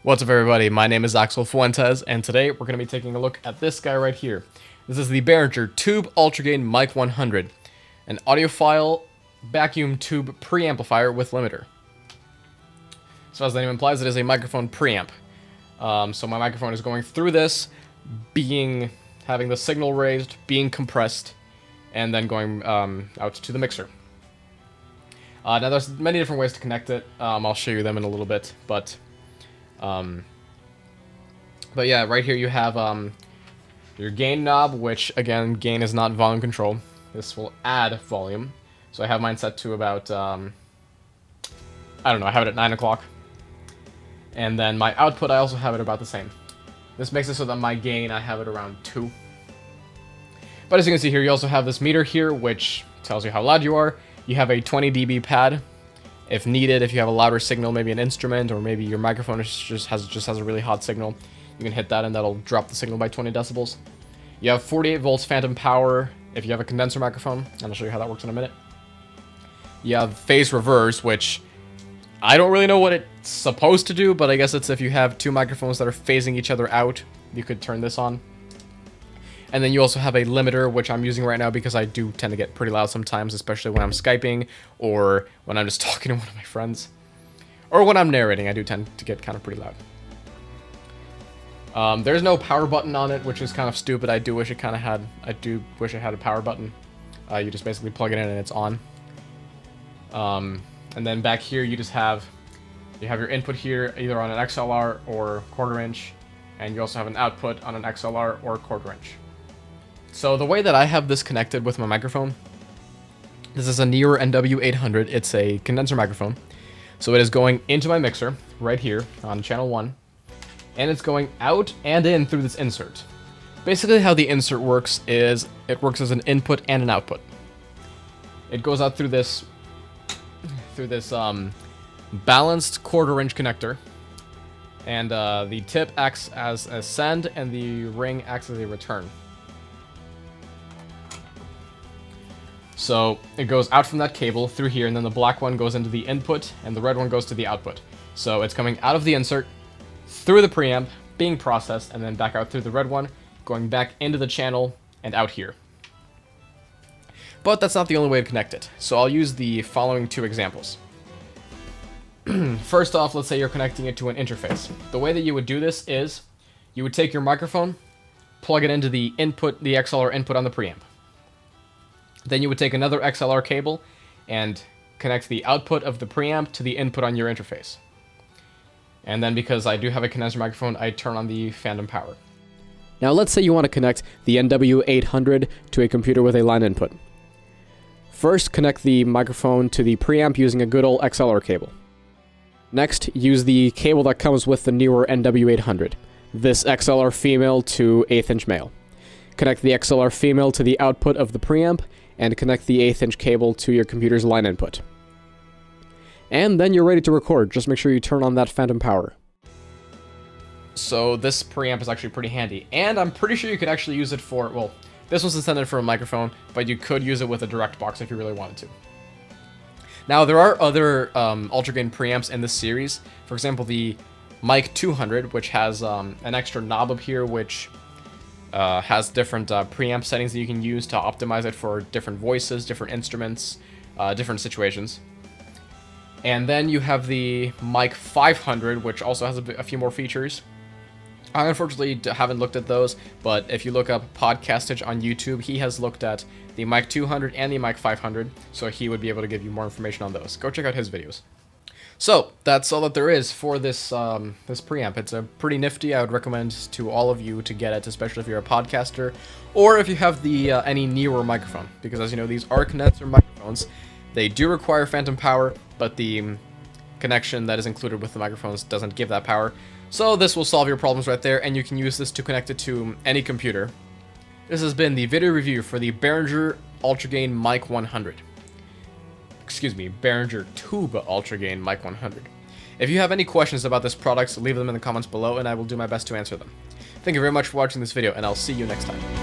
What's up, everybody? My name is Axel Fuentes, and today we're going to be taking a look at this guy right here. This is the Behringer Tube Ultragain MIC100, an audiophile vacuum tube preamplifier with limiter. So as the name implies, it is a microphone preamp. So my microphone is going through this, having the signal raised, being compressed, and then going out to the mixer. Now there's many different ways to connect it. I'll show you them in a little bit, but yeah, right here you have your gain knob, which again, gain is not volume control. This will add volume. So I have mine set to about, I don't know, I have it at 9 o'clock. And then my output, I also have it about the same. This makes it so that my gain, I have it around 2. But as you can see here, you also have this meter here, which tells you how loud you are. You have a 20 dB pad. If needed, if you have a louder signal, maybe an instrument, or maybe your microphone just has a really hot signal, you can hit that and that'll drop the signal by 20 decibels. You have 48 volts phantom power if you have a condenser microphone, and I'll show you how that works in a minute. You have phase reverse, which I don't really know what it's supposed to do, but I guess it's if you have two microphones that are phasing each other out, you could turn this on. And then you also have a limiter, which I'm using right now because I do tend to get pretty loud sometimes, especially when I'm Skyping or when I'm just talking to one of my friends. Or when I'm narrating, I do tend to get kind of pretty loud. There's no power button on it, which is kind of stupid. I do wish it had a power button. You just basically plug it in and it's on. And then back here you have your input here either on an XLR or 1/4 inch, and you also have an output on an XLR or 1/4 inch. So the way that I have this connected with my microphone, this is a Neewer NW800. It's a condenser microphone. So it is going into my mixer right here on channel 1, and it's going out and in through this insert. Basically how the insert works is it works as an input and an output. It goes out through this balanced 1/4 inch connector, and the tip acts as a send and the ring acts as a return. So it goes out from that cable through here, and then the black one goes into the input and the red one goes to the output. So it's coming out of the insert, through the preamp, being processed, and then back out through the red one, going back into the channel and out here. But that's not the only way to connect it. So I'll use the following two examples. First off, let's say you're connecting it to an interface. The way that you would do this is you would take your microphone, plug it into the input, the XLR input on the preamp. Then you would take another XLR cable and connect the output of the preamp to the input on your interface. And then because I do have a condenser microphone, I turn on the phantom power. Now let's say you want to connect the NW800 to a computer with a line input. First, connect the microphone to the preamp using a good old XLR cable. Next, use the cable that comes with the Neewer NW800, this XLR female to 1/8 inch male. Connect the XLR female to the output of the preamp, and connect the 1/8 inch cable to your computer's line input. And then you're ready to record. Just make sure you turn on that phantom power. So this preamp is actually pretty handy, and I'm pretty sure you could actually use it for, well, this was intended for a microphone, but you could use it with a direct box if you really wanted to. Now, there are other Ultragain preamps in this series. For example, the MIC100, which has an extra knob up here, which has different preamp settings that you can use to optimize it for different voices, different instruments, different situations. And then you have the MIC500, which also has a few more features. I unfortunately haven't looked at those, but if you look up Podcastage on YouTube, he has looked at the MIC200 and the MIC500, so he would be able to give you more information on those. Go check out his videos. So that's all that there is for this this preamp. It's a pretty nifty. I would recommend to all of you to get it, especially if you're a podcaster or if you have the any Neewer microphone, because as you know, these are condenser microphones. They do require phantom power, but the connection that is included with the microphones doesn't give that power. So this will solve your problems right there, and you can use this to connect it to any computer. This has been the video review for the Behringer Ultragain MIC100. Excuse me, Behringer Tube Ultragain MIC100. If you have any questions about this product, leave them in the comments below and I will do my best to answer them. Thank you very much for watching this video, and I'll see you next time.